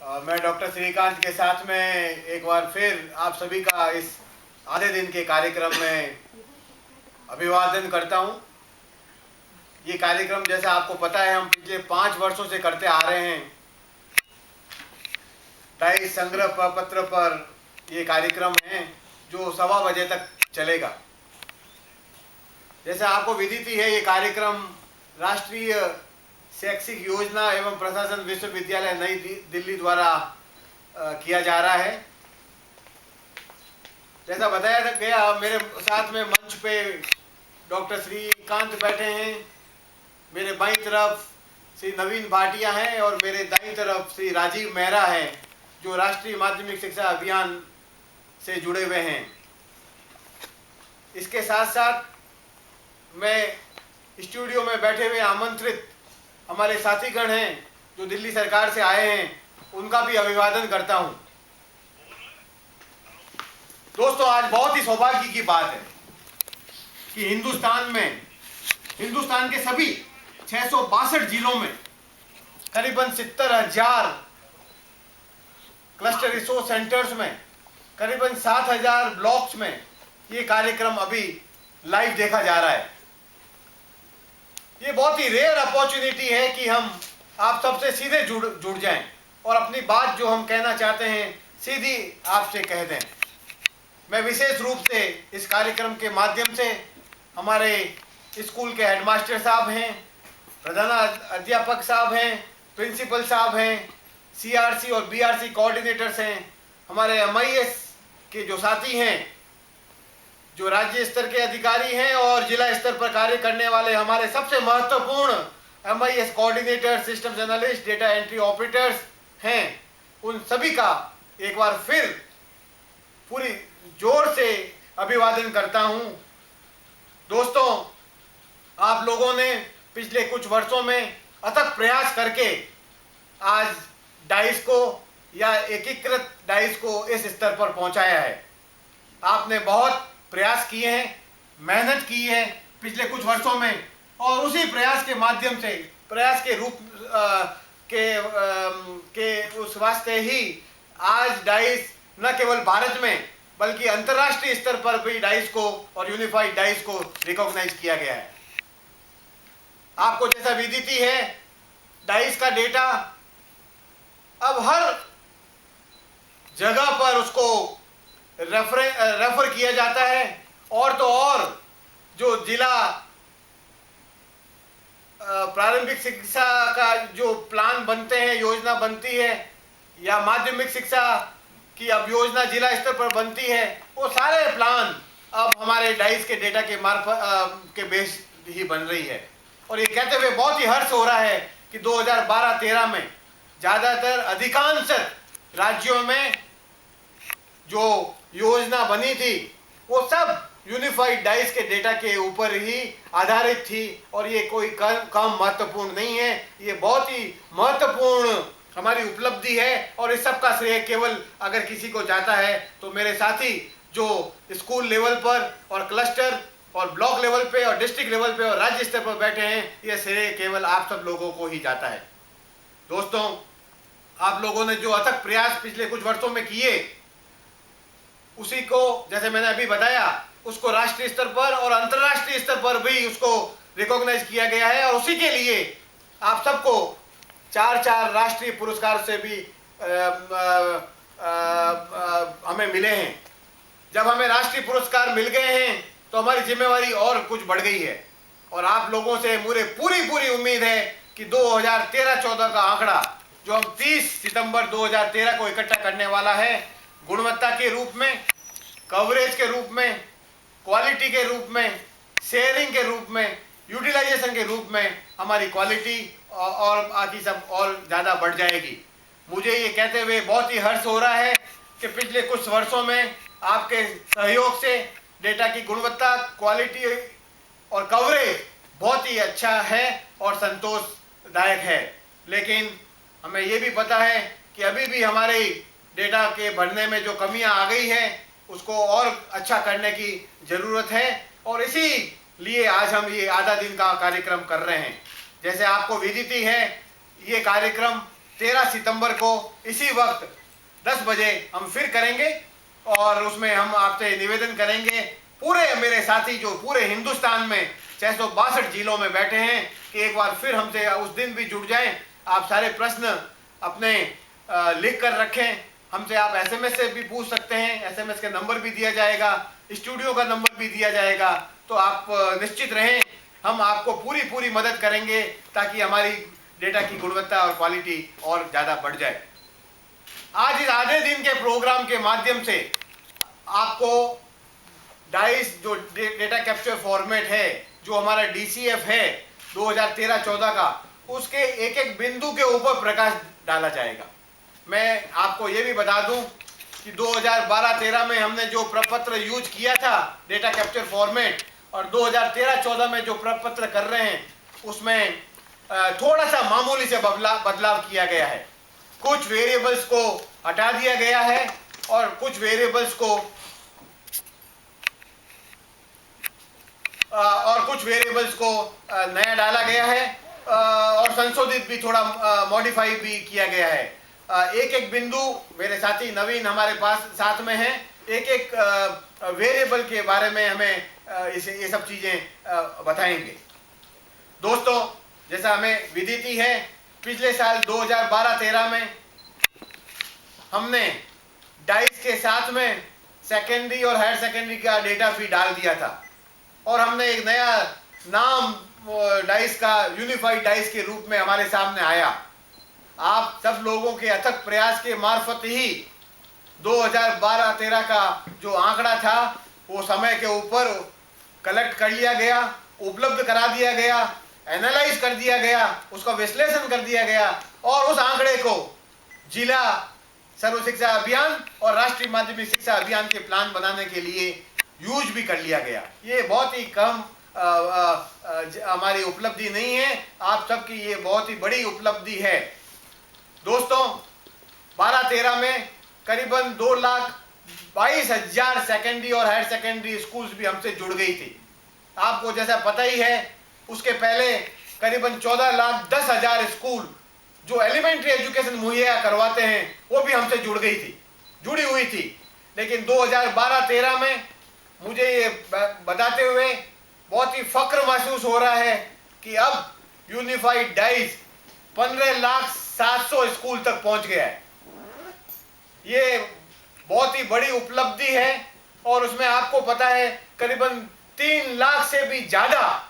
मैं डॉक्टर श्रीकांत के साथ में एक बार फिर आप सभी का इस आधे दिन के कार्यक्रम में अभिवादन करता हूं। ये कार्यक्रम जैसा आपको पता है हम पिछले 5 वर्षों से करते आ रहे हैं। डाइस संग्रह पत्र पर ये कार्यक्रम है जो 1:15 बजे तक चलेगा। जैसा आपको विदित ही है, ये कार्यक्रम राष्ट्रीय शैक्षिक योजना एवं प्रशासन विश्वविद्यालय नई दिल्ली द्वारा किया जा रहा है। जैसा बताया गया, मेरे साथ में मंच पे डॉक्टर श्रीकांत बैठे हैं, मेरे बाईं तरफ श्री नवीन भाटिया हैं और मेरे दाईं तरफ श्री राजीव मेहरा हैं, जो राष्ट्रीय माध्यमिक शिक्षा अभियान से जुड़े हुए हैं। इसके साथ साथ मैं स्टूडियो में बैठे हुए आमंत्रित हमारे साथीगण हैं जो दिल्ली सरकार से आए हैं, उनका भी अभिवादन करता हूं। दोस्तों, आज बहुत ही सौभाग्य की बात है कि हिंदुस्तान के सभी 662 जिलों में करीबन 70,000 क्लस्टर रिसोर्स सेंटर्स में, करीबन 7,000 ब्लॉक्स में ये कार्यक्रम अभी लाइव देखा जा रहा है। ये बहुत ही रेयर अपॉर्चुनिटी है कि हम आप सबसे सीधे जुड़ जाएं और अपनी बात जो हम कहना चाहते हैं सीधी आपसे कह दें। मैं विशेष रूप से इस कार्यक्रम के माध्यम से हमारे स्कूल के हेडमास्टर साहब हैं, प्रधान अध्यापक साहब हैं, प्रिंसिपल साहब हैं, सीआरसी और बीआरसी कोऑर्डिनेटर्स हैं, हमारे एमआईएस के जो साथी हैं, जो राज्य स्तर के अधिकारी हैं और जिला स्तर पर कार्य करने वाले हमारे सबसे महत्वपूर्ण MIS coordinator, systems analyst, data entry operators हैं, उन सभी का एक बार फिर पूरी जोर से अभिवादन करता हूं। दोस्तों, आप लोगों ने पिछले कुछ वर्षों में अथक प्रयास करके आज डाइस को या एकीकृत डाइस को इस स्तर पर पहुंचाया है। आपने बहुत प्रयास किए हैं, मेहनत की है पिछले कुछ वर्षों में, और उसी प्रयास के माध्यम से, प्रयास के रूप के उस वास्ते ही आज डाइस न केवल भारत में बल्कि अंतर्राष्ट्रीय स्तर पर भी डाइस को और यूनिफाइड डाइस को रिकॉग्नाइज किया गया है। आपको जैसा विदित ही है, डाइस का डेटा अब हर जगह पर उसको रेफर किया जाता है, और तो और जो जिला प्रारंभिक शिक्षा का जो प्लान बनते हैं, योजना बनती है, या माध्यमिक शिक्षा की अब योजना जिला स्तर पर बनती है, वो सारे प्लान अब हमारे डाइस के डेटा के मार्फत के बेस ही बन रही है। और ये कहते हुए बहुत ही हर्ष हो रहा है कि 2012-13 में ज़्यादातर अधिकांश राज्यों में जो योजना बनी थी वो सब यूनिफाइड डाइस के डेटा के ऊपर ही आधारित थी, और ये कोई कम महत्वपूर्ण नहीं है। ये बहुत ही महत्वपूर्ण हमारी उपलब्धि है, और इस सब का श्रेय केवल अगर किसी को जाता है तो मेरे साथी जो स्कूल लेवल पर और क्लस्टर और ब्लॉक लेवल पे और डिस्ट्रिक्ट लेवल पे और राज्य स्तर पर बैठे हैं, यह श्रेय केवल आप सब लोगों को ही जाता है। दोस्तों, आप लोगों ने जो अथक प्रयास पिछले कुछ वर्षों में किए, उसी को जैसे मैंने अभी बताया, उसको राष्ट्रीय स्तर पर और अंतर्राष्ट्रीय स्तर पर भी उसको रिकॉग्नाइज किया गया है, और उसी के लिए आप सबको 4 राष्ट्रीय पुरस्कार से भी हमें मिले हैं। जब हमें राष्ट्रीय पुरस्कार मिल गए हैं तो हमारी जिम्मेवारी और कुछ बढ़ गई है, और आप लोगों से मुझे पूरी उम्मीद है कि 2013-14 का आंकड़ा जो हम 30 सितंबर 2013 को इकट्ठा करने वाला है, गुणवत्ता के रूप में, कवरेज के रूप में, क्वालिटी के रूप में, शेयरिंग के रूप में, यूटिलाइजेशन के रूप में हमारी क्वालिटी और बाकी सब और ज़्यादा बढ़ जाएगी। मुझे ये कहते हुए बहुत ही हर्ष हो रहा है कि पिछले कुछ वर्षों में आपके सहयोग से डेटा की गुणवत्ता, क्वालिटी और कवरेज बहुत ही अच्छा है और संतोषदायक है। लेकिन हमें ये भी पता है कि अभी भी हमारे डेटा के भरने में जो कमियां आ गई हैं, उसको और अच्छा करने की ज़रूरत है, और इसी लिए आज हम ये आधा दिन का कार्यक्रम कर रहे हैं। जैसे आपको विदित ही है, ये कार्यक्रम 13 सितंबर को इसी वक्त 10 बजे हम फिर करेंगे और उसमें हम आपसे निवेदन करेंगे, पूरे मेरे साथी जो पूरे हिंदुस्तान में 662 जिलों में बैठे हैं, कि एक बार फिर हमसे उस दिन भी जुड़ जाएं। आप सारे प्रश्न अपने लिख कर रखें। हमसे आप एसएमएस से भी पूछ सकते हैं, एसएमएस का नंबर भी दिया जाएगा, स्टूडियो का नंबर भी दिया जाएगा। तो आप निश्चित रहें, हम आपको पूरी मदद करेंगे ताकि हमारी डेटा की गुणवत्ता और क्वालिटी और ज़्यादा बढ़ जाए। आज इस आधे दिन के प्रोग्राम के माध्यम से आपको डाइस जो डेटा कैप्चर फॉर्मेट है, जो हमारा डीसीएफ है 2013-14 का, उसके एक एक बिंदु के ऊपर प्रकाश डाला जाएगा। मैं आपको ये भी बता दूं कि 2012-13 में हमने जो प्रपत्र यूज किया था डेटा कैप्चर फॉर्मेट, और 2013-14 में जो प्रपत्र कर रहे हैं उसमें थोड़ा सा मामूली से बदलाव किया गया है। कुछ वेरिएबल्स को हटा दिया गया है और कुछ वेरिएबल्स को नया डाला गया है और संशोधित भी, थोड़ा मॉडिफाई भी किया गया है। एक एक बिंदु मेरे साथी नवीन हमारे पास साथ में है, एक एक वेरिएबल के बारे में हमें ये सब चीजें बताएंगे। दोस्तों, जैसा हमें विदिती है, पिछले साल 2012-13 में हमने डाइस के साथ में सेकेंडरी और हायर सेकेंडरी का डेटा भी डाल दिया था और हमने एक नया नाम डाइस का यूनिफाइड डाइस के रूप में हमारे सामने आया। आप सब लोगों के अथक प्रयास के मार्फत ही 2012-13 का जो आंकड़ा था वो समय के ऊपर कलेक्ट कर लिया गया, उपलब्ध करा दिया गया, एनालाइज कर दिया गया, उसका विश्लेषण कर दिया गया और उस आंकड़े को जिला सर्व शिक्षा अभियान और राष्ट्रीय माध्यमिक शिक्षा अभियान के प्लान बनाने के लिए यूज भी कर लिया गया। ये बहुत ही कम हमारी उपलब्धि नहीं है, आप सबकी ये बहुत ही बड़ी उपलब्धि है। दोस्तों, 12-13 में करीबन 2,22,000 सेकेंडरी और हायर सेकेंडरी स्कूल्स भी हमसे जुड़ गई थी। आपको जैसा पता ही है, उसके पहले करीबन 14,10,000 स्कूल जो एलिमेंट्री एजुकेशन मुहैया करवाते हैं वो भी हमसे जुड़ी हुई थी। लेकिन 2012-13 में मुझे ये बताते हुए बहुत ही फक्र महसूस हो रहा है कि अब यूनिफाइड डाइस 15,07,000 स्कूल तक पहुंच गया है। ये बहुत ही बड़ी उपलब्धि है और उसमें आपको पता है करीबन 3 लाख से भी ज्यादा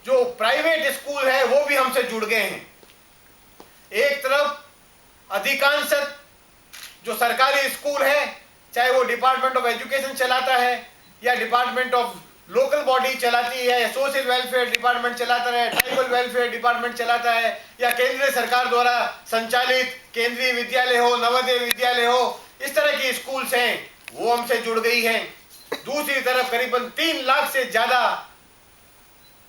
जो प्राइवेट स्कूल है वो भी हमसे जुड़ गए हैं। एक तरफ अधिकांश जो सरकारी स्कूल है, चाहे वो डिपार्टमेंट ऑफ एजुकेशन चलाता है या डिपार्टमेंट ऑफ लोकल बॉडी चलाती है, सोशल वेलफेयर डिपार्टमेंट चलाता है, ट्राइबल वेलफेयर डिपार्टमेंट चलाता है, या केंद्रीय सरकार द्वारा संचालित केंद्रीय विद्यालय हो, नवोदय विद्यालय हो, इस तरह की स्कूल्स हैं वो हमसे जुड़ गई हैं। दूसरी तरफ करीबन 3 लाख से ज्यादा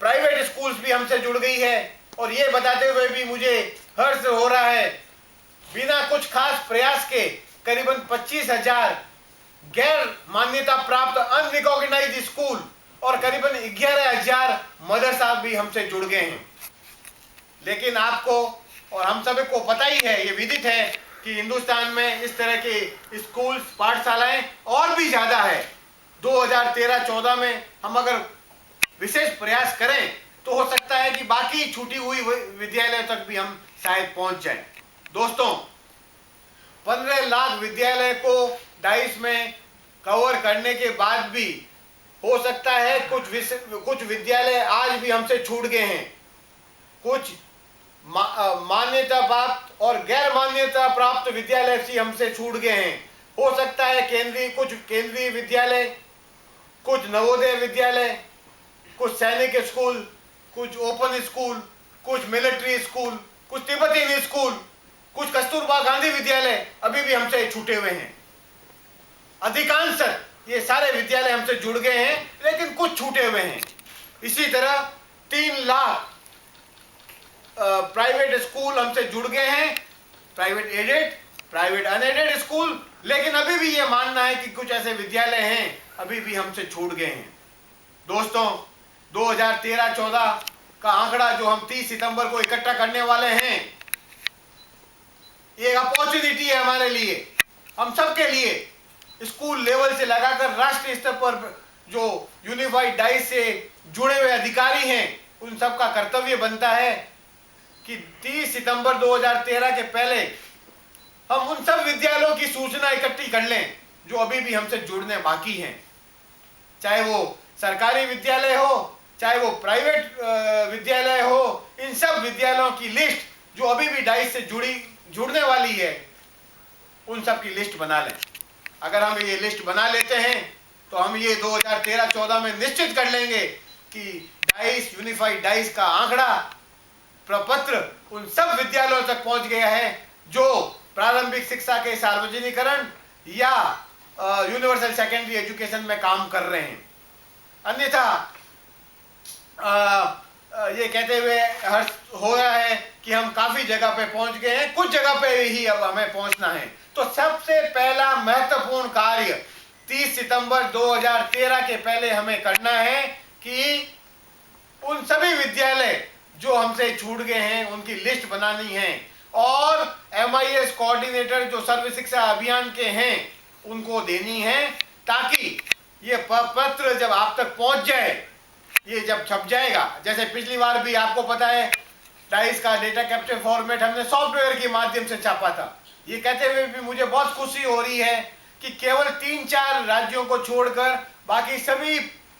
प्राइवेट स्कूल्स भी हमसे जुड़ गई है और ये बताते हुए भी मुझे हर्ष हो रहा है, बिना कुछ खास प्रयास के करीबन 25,000 गैर मान्यता प्राप्त अनरिकॉग्नाइज्ड स्कूल और करीबन 11,000 मदरसा भी हमसे जुड़ गए हैं। लेकिन आपको और हम सभी को पता ही है, ये विदित है कि हिंदुस्तान में इस तरह के स्कूल, पाठशालाएं और भी ज्यादा है। 2013-14 में हम अगर विशेष प्रयास करें तो हो सकता है कि बाकी छूटी हुई विद्यालयों तक भी हम शायद पहुंच जाएं। दोस्तों, 15 लाख विद्यालय को डाइस में कवर करने के बाद भी हो सकता है कुछ विद्यालय आज भी हमसे छूट गए हैं। कुछ मान्यता प्राप्त और गैर मान्यता प्राप्त विद्यालय भी हमसे छूट गए हैं। हो सकता है कुछ केंद्रीय विद्यालय, कुछ नवोदय विद्यालय, कुछ सैनिक स्कूल, कुछ ओपन स्कूल, कुछ मिलिट्री स्कूल, कुछ तिब्बती स्कूल, कुछ कस्तूरबा गांधी विद्यालय अभी भी हमसे छूटे हुए हैं। अधिकांश ये सारे विद्यालय हमसे जुड़ गए हैं, लेकिन कुछ छूटे हुए हैं। इसी तरह 3 लाख प्राइवेट स्कूल हमसे जुड़ गए हैं, private aided, private unaided school, लेकिन अभी भी ये मानना है कि कुछ ऐसे विद्यालय हैं अभी भी हमसे छूट गए हैं। दोस्तों, 2013-14 का आंकड़ा जो हम 30 सितंबर को इकट्ठा करने वाले हैं, ये एक अपॉर्चुनिटी है हमारे लिए, हम सबके लिए। स्कूल लेवल से लगाकर राष्ट्रीय स्तर पर जो यूनिफाइड डाइस से जुड़े हुए अधिकारी हैं, उन सब का कर्तव्य बनता है कि 30 सितंबर 2013 के पहले हम उन सब विद्यालयों की सूचना इकट्ठी कर लें जो अभी भी हमसे जुड़ने बाकी हैं। चाहे वो सरकारी विद्यालय हो, चाहे वो प्राइवेट विद्यालय हो, इन सब विद्यालयों की लिस्ट जो अभी भी डाइस से जुड़ने वाली है, उन सब की लिस्ट बना लें। अगर हम ये लिस्ट बना लेते हैं तो हम ये 2013-14 में निश्चित कर लेंगे कि डाइस, यूनिफाइड डाइस का आंकड़ा, प्रपत्र उन सब विद्यालयों तक पहुंच गया है जो प्रारंभिक शिक्षा के सार्वजनिकरण या यूनिवर्सल सेकेंडरी एजुकेशन में काम कर रहे हैं। अन्यथा ये कहते हुए हर्ष हो रहा है कि हम काफी जगह पे पहुंच गए हैं, कुछ जगह पे ही अब हमें पहुंचना है। तो सबसे पहला महत्वपूर्ण कार्य 30 सितंबर 2013 के पहले हमें करना है कि उन सभी विद्यालय जो हमसे छूट गए हैं उनकी लिस्ट बनानी है और MIS कोऑर्डिनेटर जो सर्व शिक्षा अभियान के हैं उनको देनी है, ताकि ये पत्र जब आप तक पहुंच जाए, ये जब छप जाएगा, जैसे पिछली बार भी आपको पता है डाइस का डेटा कैप्चर फॉर्मेट हमने सॉफ्टवेयर के माध्यम से छापा था। ये कहते हुए भी मुझे बहुत खुशी हो रही है कि केवल 3-4 राज्यों को छोड़कर बाकी सभी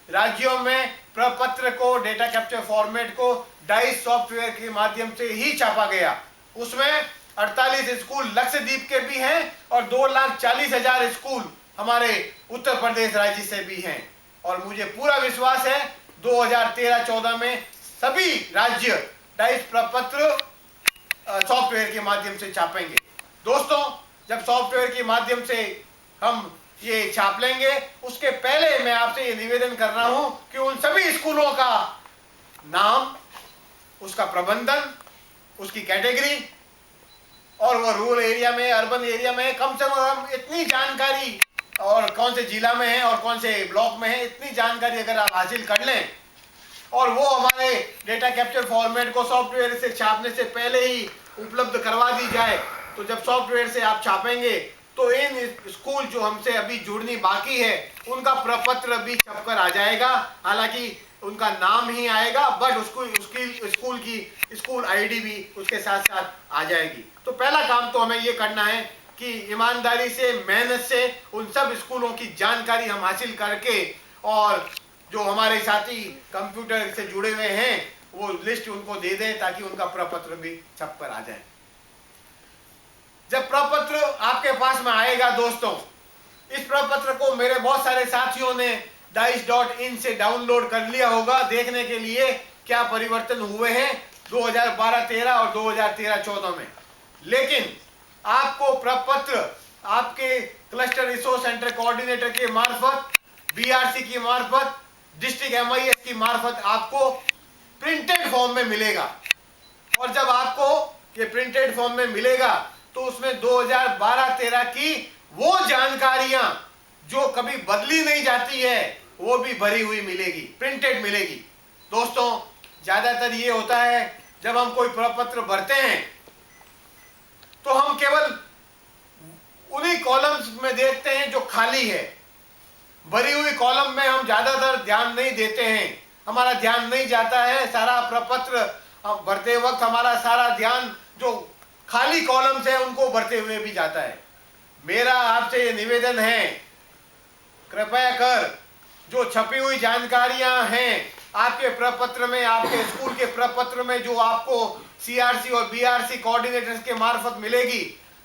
राज्यों में प्रपत्र को, डेटा कैप्चर फॉर्मेट को डाइस सॉफ्टवेयर के माध्यम से ही छापा गया। उसमें 48 स्कूल लक्षद्वीप के भी हैं और 2,40,000 स्कूल हमारे उत्तर प्रदेश राज्य से भी हैं। और मुझे पूरा विश्वास है 2013-14 में सभी राज्य डाइस प्रपत्र सॉफ्टवेयर के माध्यम से छापेंगे। दोस्तों, जब सॉफ्टवेयर के माध्यम से हम ये छाप लेंगे, उसके पहले मैं आपसे ये निवेदन कर रहा हूं कि उन सभी स्कूलों का नाम, उसका प्रबंधन, उसकी कैटेगरी और वो रूरल एरिया में, अर्बन एरिया में कम से कम इतनी जानकारी, और कौन से जिला में है और कौन से ब्लॉक में है, इतनी जानकारी अगर आप हासिल कर लें और वो हमारे डेटा कैप्चर फॉर्मेट को सॉफ्टवेयर से छापने से पहले ही उपलब्ध करवा दी जाए, तो जब सॉफ्टवेयर से आप छापेंगे तो इन स्कूल जो हमसे अभी जुड़नी बाकी है उनका प्रपत्र भी छपकर आ जाएगा। हालांकि उनका नाम ही आएगा, बट उसकी स्कूल की स्कूल आईडी भी उसके साथ साथ आ जाएगी। तो पहला काम तो हमें ये करना है कि ईमानदारी से, मेहनत से उन सब स्कूलों की जानकारी हम हासिल करके, और जो हमारे साथी कंप्यूटर से जुड़े हुए हैं वो लिस्ट उनको दे दें ताकि उनका प्रपत्र भी छप कर आ जाए। जब प्रपत्र आपके पास में आएगा दोस्तों, इस प्रपत्र को मेरे बहुत सारे साथियों ने dice.in से डाउनलोड कर लिया होगा, देखने के लिए क्या परिवर्तन हुए हैं 2012-13 और 2013-14 में। लेकिन आपको प्रपत्र आपके क्लस्टर रिसोर्स सेंटर कोऑर्डिनेटर के मार्फत, BRC की मार्फत, डिस्ट्रिक्ट MIS की मार्फत आपको प्रिंटेड फॉर्म में मिलेगा। और जब आपको ये प्रिंटेड फॉर्म में मिलेगा तो उसमें 2012-13 की वो जानकारियां जो कभी बदली नहीं जाती है वो भी भरी हुई मिलेगी, प्रिंटेड मिलेगी। दोस्तों, ज्यादातर ये होता है जब हम कोई प्रपत्र भरते हैं तो हम केवल उन्हीं कॉलम्स में देखते हैं जो खाली है, भरी हुई कॉलम में हम ज्यादातर ध्यान नहीं देते हैं, हमारा ध्यान नहीं जाता है। सारा प्रपत्र भरते वक्त हमारा सारा ध्यान जो खाली कॉलम्स है उनको भरते हुए भी जाता है। मेरा आपसे ये निवेदन है, कृपया कर जो छपी हुई जानकारियां हैं आपके प्रपत्र में, आपके स्कूल के प्रपत्र में जो आपको CRC और BRC कोऑर्डिनेटर्स के मार्फत मिलेगी,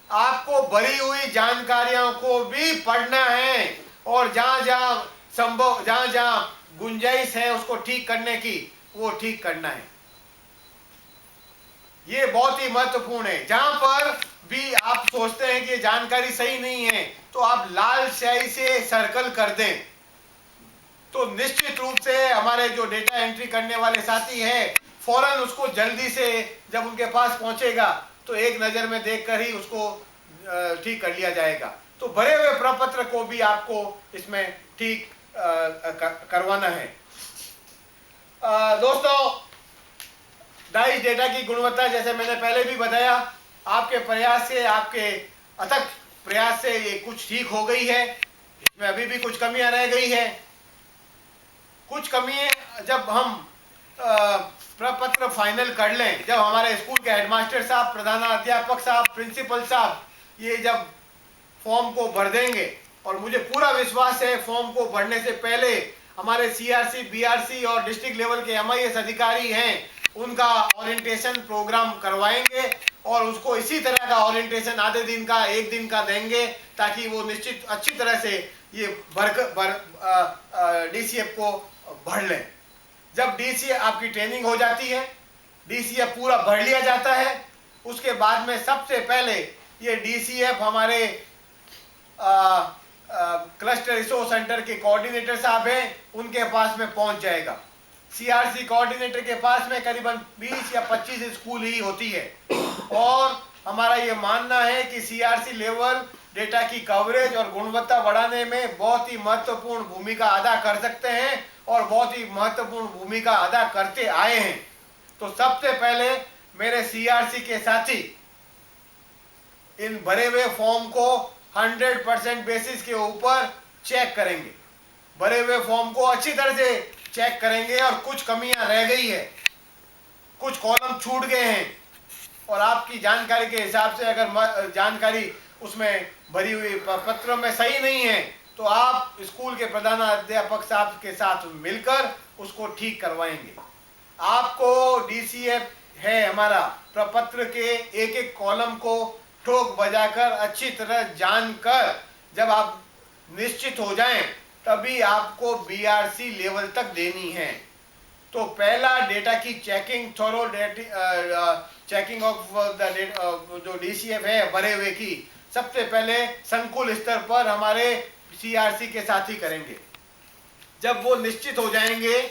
आपको भरी हुई जानकारियों को भी पढ़ना है और जहां जहां संभव, जहां जहां गुंजाइश है उसको ठीक करने की, वो ठीक करना है। ये बहुत ही महत्वपूर्ण है। जहां पर भी आप सोचते हैं कि जानकारी सही नहीं है तो आप लाल स्याही से सर्कल कर दें, तो निश्चित रूप से हमारे जो डेटा एंट्री करने वाले साथी हैं फौरन उसको जल्दी से जब उनके पास पहुंचेगा तो एक नजर में देखकर ही उसको ठीक कर लिया जाएगा। तो भरे हुए प्रपत्र को भी आपको इसमें ठीक करवाना है। दोस्तों, डाइस डेटा की गुणवत्ता, जैसे मैंने पहले भी बताया, आपके प्रयास से, आपके अथक प्रयास से ये कुछ ठीक हो गई है। इसमें अभी भी कुछ कमियां रह गई है। कुछ कमियां जब हम प्रपत्र फाइनल कर लें, जब हमारे स्कूल के हेडमास्टर साहब, प्रधानाध्यापक साहब, प्रिंसिपल साहब ये जब फॉर्म को भर देंगे, और मुझे पूरा विश्वास है फॉर्म को भरने से पहले हमारे सीआरसी, बीआरसी और डिस्ट्रिक्ट लेवल के एमआईएस अधिकारी हैं, उनका ओरिएंटेशन प्रोग्राम करवाएंगे और उसको इसी तरह का ओरिएंटेशन आधे दिन का, एक दिन का देंगे, ताकि वो निश्चित अच्छी तरह से ये डीसीएफ को भर लें। जब डीसीएफ आपकी ट्रेनिंग हो जाती है, डीसीएफ पूरा भर लिया जाता है, उसके बाद में सबसे पहले ये डीसीएफ हमारे क्लस्टर रिसोर्स सेंटर के कोऑर्डिनेटर साहब हैं, उनके पास में पहुंच जाएगा। सीआरसी कोऑर्डिनेटर के पास में करीबन 20 या 25 स्कूल ही होती है, और हमारा ये मानना है कि सीआरसी लेवल डेटा की कवरेज और गुणवत्ता बढ़ाने में बहुत ही महत्वपूर्ण भूमिका अदा कर सकते हैं और बहुत ही महत्वपूर्ण भूमिका अदा करते आए हैं। तो सबसे पहले मेरे सीआरसी के साथी इन भरे हुए फॉर्म को 100% बेसिस के ऊपर चेक करेंगे, भरे हुए फॉर्म को अच्छी तरह से चेक करेंगे, और कुछ कमियां रह गई है, कुछ कॉलम छूट गए हैं, और आपकी जानकारी के हिसाब से अगर जानकारी उसमें भरी हुई पत्रों में सही नहीं है, तो आप स्कूल के प्रधानाध्यापक साहब के साथ मिलकर उसको ठीक करवाएंगे। आपको डीसीएफ है हमारा प्रपत्र के एक एक कॉलम को ठोक बजाकर अच्छी तरह जानकर जब आप निश्चित हो जाएं, तभी आपको बीआरसी लेवल तक देनी है। तो पहला डेटा की checking, thorough checking of the जो डीसीएफ है भरे हुए की, सबसे पहले संकुल स्तर पर हमारे सीआरसी के साथ ही करेंगे। जब वो निश्चित हो जाएंगे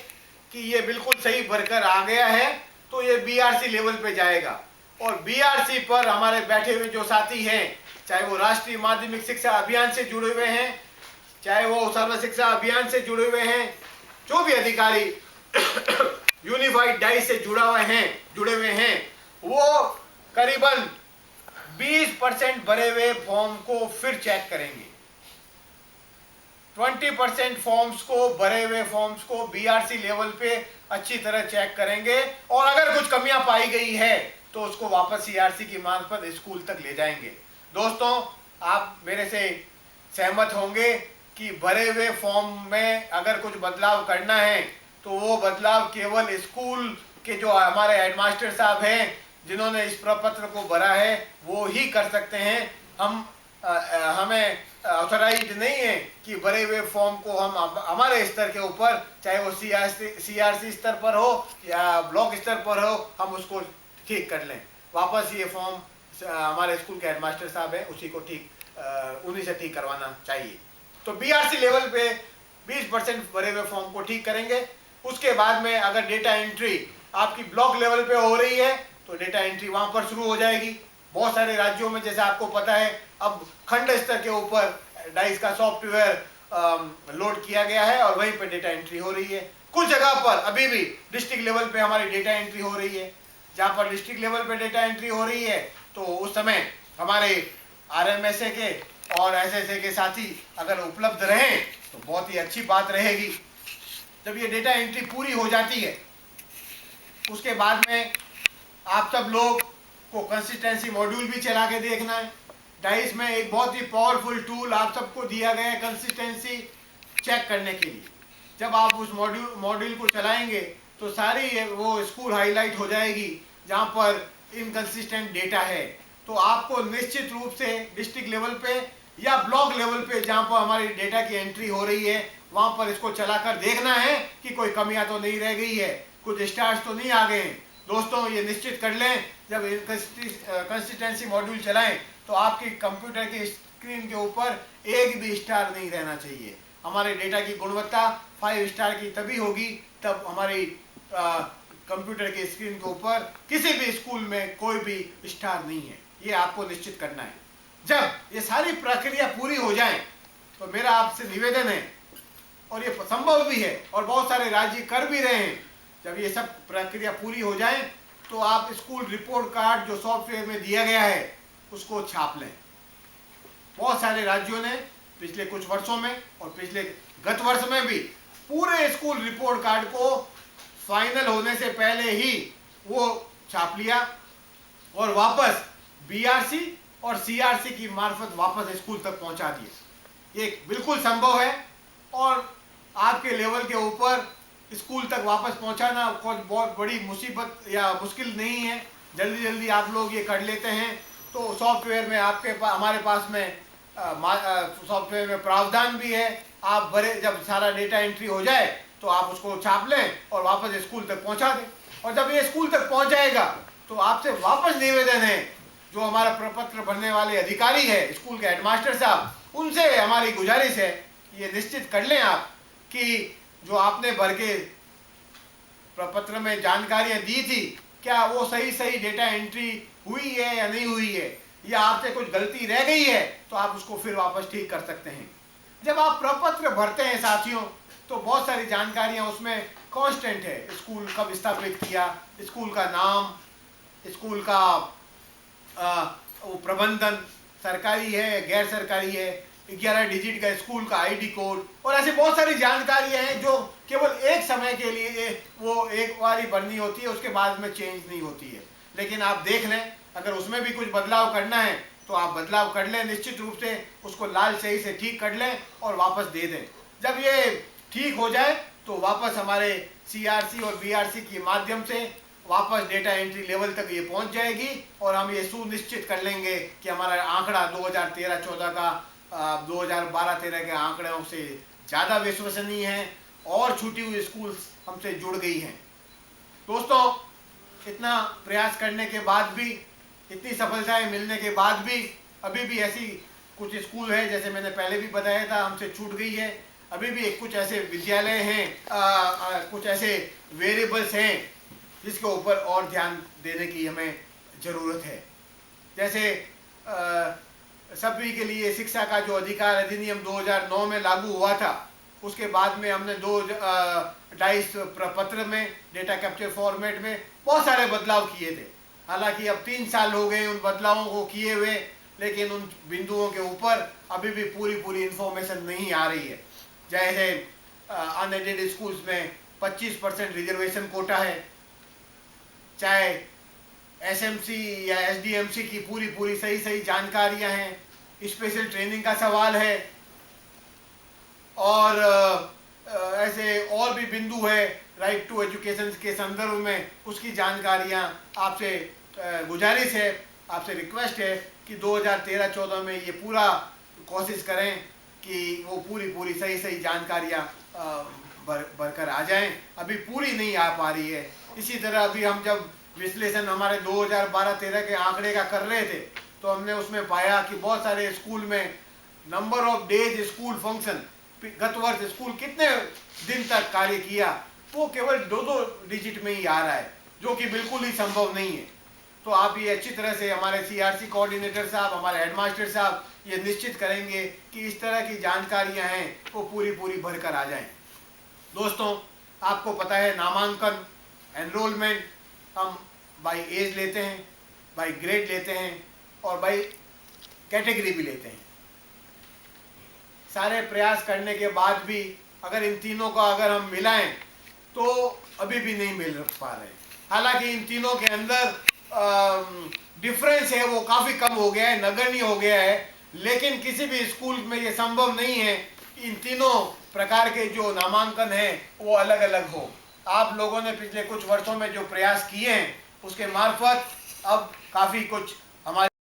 कि ये बिल्कुल सही भरकर आ गया है, तो ये बीआरसी लेवल पे जाएगा, और बीआरसी पर हमारे बैठे हुए जो साथी हैं, चाहे वो राष्ट्रीय माध्यमिक शिक्षा अभियान से जुड़े हुए हैं, चाहे वो सर्व शिक्षा अभियान से जुड़े हुए हैं, जो भी अधिकारी यूनिफाइड डाइस से जुड़े हुए हैं, वो करीबन 20% भरे हुए फॉर्म को फिर चेक करेंगे। 20% फॉर्म्स को, भरे हुए फॉर्म्स को बीआरसी लेवल पे अच्छी तरह चेक करेंगे, और अगर कुछ कमियां पाई गई है तो उसको वापस सीआरसी की मार्फत स्कूल तक ले जाएंगे। दोस्तों, आप मेरे से सहमत होंगे कि भरे हुए फॉर्म में अगर कुछ बदलाव करना है तो वो बदलाव केवल स्कूल के जो हमारे हेडमास्टर साहब हैं, जिन्होंने इस प्रपत्र को भरा है, वो ही कर सकते हैं। हमें ऑथराइज नहीं है कि भरे हुए फॉर्म को हम हमारे स्तर के ऊपर, चाहे वो सीआरसी स्तर पर हो या ब्लॉक स्तर पर हो, हम उसको ठीक कर लें। वापस ये फॉर्म हमारे स्कूल के हेडमास्टर साहब हैं, उसी को उन्हीं से ठीक करवाना चाहिए। तो बीआरसी लेवल पे 20% भरे हुए फॉर्म को ठीक करेंगे। उसके बाद में अगर डेटा एंट्री आपकी ब्लॉक लेवल पे हो रही है, तो डेटा एंट्री वहां पर शुरू हो जाएगी। बहुत सारे राज्यों में, जैसे आपको पता है, अब खंड स्तर के ऊपर डाइस का सॉफ्टवेयर लोड किया गया है और वहीं पर डेटा एंट्री हो रही है। कुछ जगह पर अभी भी डिस्ट्रिक्ट लेवल पे हमारी डेटा एंट्री हो रही है। जहाँ पर डिस्ट्रिक्ट लेवल पे डेटा एंट्री हो रही है, तो उस समय हमारे आरएमएसए के और एसएसए के साथी अगर उपलब्ध रहें तो बहुत ही अच्छी बात रहेगी। जब ये डेटा एंट्री पूरी हो जाती है, उसके बाद में आप सब लोग को कंसिस्टेंसी मॉड्यूल भी चला के देखना है। डाइस में एक बहुत ही पावरफुल टूल आप सबको दिया गया है कंसिस्टेंसी चेक करने के लिए। जब आप उस मॉड्यूल को चलाएंगे तो सारी वो स्कूल हाईलाइट हो जाएगी जहाँ पर इनकंसिस्टेंट डेटा है। तो आपको निश्चित रूप से डिस्ट्रिक्ट लेवल पे या ब्लॉक लेवल पे जहाँ पर हमारी डेटा की एंट्री हो रही है, वहाँ पर इसको चलाकर देखना है कि कोई कमियां तो नहीं रह गई है, कुछ स्टार्स तो नहीं आ गए हैं। दोस्तों, ये निश्चित कर लें, जब कंसिस्टेंसी मॉड्यूल चलाएं तो आपकी कंप्यूटर की स्क्रीन के ऊपर एक भी स्टार नहीं रहना चाहिए। हमारे डेटा की गुणवत्ता 5 स्टार की तभी होगी तब हमारी कंप्यूटर की स्क्रीन के ऊपर किसी भी स्कूल में कोई भी स्टार नहीं है। ये आपको निश्चित करना है। जब ये सारी प्रक्रिया पूरी हो जाए तो मेरा आपसे निवेदन है, और ये संभव भी है और बहुत सारे राज्य कर भी रहे हैं, जब ये सब प्रक्रिया पूरी हो जाए तो आप स्कूल रिपोर्ट कार्ड जो सॉफ्टवेयर में दिया गया है उसको छाप लें। बहुत सारे राज्यों ने पिछले कुछ वर्षों में और पिछले गत वर्ष में भी पूरे स्कूल रिपोर्ट कार्ड को फाइनल होने से पहले ही वो छाप लिया और वापस बीआरसी और सीआरसी की मार्फत वापस स्कूल तक पहुंचा दिए। ये बिल्कुल संभव है और आपके लेवल के ऊपर स्कूल तक वापस पहुंचाना कोई बहुत बड़ी मुसीबत या मुश्किल नहीं है। जल्दी जल्दी आप लोग ये कर लेते हैं। तो सॉफ्टवेयर में हमारे पास में सॉफ्टवेयर में प्रावधान भी है। आप जब सारा डेटा एंट्री हो जाए तो आप उसको छाप लें और वापस स्कूल तक पहुंचा दें। और जब ये स्कूल तक पहुंच जाएगा तो आपसे वापस निवेदन है, जो हमारा प्रपत्र भरने वाले अधिकारी है, स्कूल के हेडमास्टर साहब, उनसे हमारी गुजारिश है ये निश्चित कर लें आप कि जो आपने भर के प्रपत्र में जानकारियां दी थी क्या वो सही डेटा एंट्री हुई है या नहीं हुई है, या आपसे कुछ गलती रह गई है तो आप उसको फिर वापस ठीक कर सकते हैं। जब आप प्रपत्र भरते हैं साथियों तो बहुत सारी जानकारियां उसमें कांस्टेंट है। स्कूल कब स्थापित किया, स्कूल का नाम, स्कूल का वो प्रबंधन सरकारी है गैर सरकारी है, 11 डिजिट का स्कूल का आईडी कोड, और ऐसी बहुत सारी जानकारियां हैं जो केवल एक समय के लिए वो एक बार ही भरनी होती है, उसके बाद में चेंज नहीं होती है। लेकिन आप देख लें, अगर उसमें भी कुछ बदलाव करना है तो आप बदलाव कर लें, निश्चित रूप से उसको लाल सही से ठीक कर लें और वापस दे दें। जब ये ठीक हो जाए तो वापस हमारे सीआरसी और बीआरसी के माध्यम से वापस डेटा एंट्री लेवल तक ये पहुंच जाएगी और हम ये सुनिश्चित कर लेंगे कि हमारा आंकड़ा 2013-14 का 2012-13 के आंकड़ों से ज़्यादा विश्वसनीय है और छूटी हुई स्कूल हमसे जुड़ गई हैं। दोस्तों, इतना प्रयास करने के बाद भी, इतनी सफलताएं मिलने के बाद भी अभी भी ऐसी कुछ स्कूल है, जैसे मैंने पहले भी बताया था, हमसे छूट गई है। अभी भी कुछ ऐसे विद्यालय हैं, कुछ ऐसे वेरिएबल्स हैं जिसके ऊपर और ध्यान देने की हमें ज़रूरत है। जैसे सभी के लिए शिक्षा का जो अधिकार अधिनियम 2009 में लागू हुआ था, उसके बाद में हमने 22 प्रपत्र में डेटा कैप्चर फॉर्मेट में बहुत सारे बदलाव किए थे। हालांकि अब 3 साल हो गए उन बदलावों को किए हुए, लेकिन उन बिंदुओं के ऊपर अभी भी पूरी इंफॉर्मेशन नहीं आ रही है। जैसे अनएडेड स्कूल्स में 25% रिजर्वेशन कोटा है, चाहे एसएमसी या एसडीएमसी की पूरी सही जानकारियां हैं, स्पेशल ट्रेनिंग का सवाल है और ऐसे और भी बिंदु है राइट टू एजुकेशन के संदर्भ में, उसकी जानकारियां आपसे गुजारिश है, आपसे रिक्वेस्ट है कि 2013-14 में ये पूरा कोशिश करें कि वो पूरी सही जानकारियां भरकर आ जाएं। अभी पूरी नहीं आ पा रही है। इसी तरह अभी हम जब विश्लेषण हमारे 2012-13 के आंकड़े का कर रहे थे तो हमने उसमें पाया कि बहुत सारे स्कूल में number of days school function, गत वर्ष स्कूल कितने दिन तक कार्य किया, वो केवल 2 डिजिट में ही आ रहा है, जो कि बिल्कुल ही संभव नहीं है। तो आप ये अच्छी तरह से हमारे सीआरसी कोऑर्डिनेटर साहब, हमारे हेडमास्टर साहब ये निश्चित करेंगे कि इस तरह की जानकारियां हैं वो पूरी भर कर आ जाएं। दोस्तों, आपको पता है नामांकन, एनरोलमेंट हम बाय एज लेते हैं, बाय ग्रेड लेते हैं और बाय कैटेगरी भी लेते हैं। सारे प्रयास करने के बाद भी अगर इन तीनों को अगर हम मिलाएं तो अभी भी नहीं मिल पा रहे। हालांकि इन तीनों के अंदर डिफरेंस है वो काफ़ी कम हो गया है, नगण्य हो गया है, लेकिन किसी भी स्कूल में ये संभव नहीं है इन तीनों प्रकार के जो नामांकन है वो अलग अलग हो। आप लोगों ने पिछले कुछ वर्षों में जो प्रयास किए हैं उसके मार्फत अब काफ़ी कुछ हमारे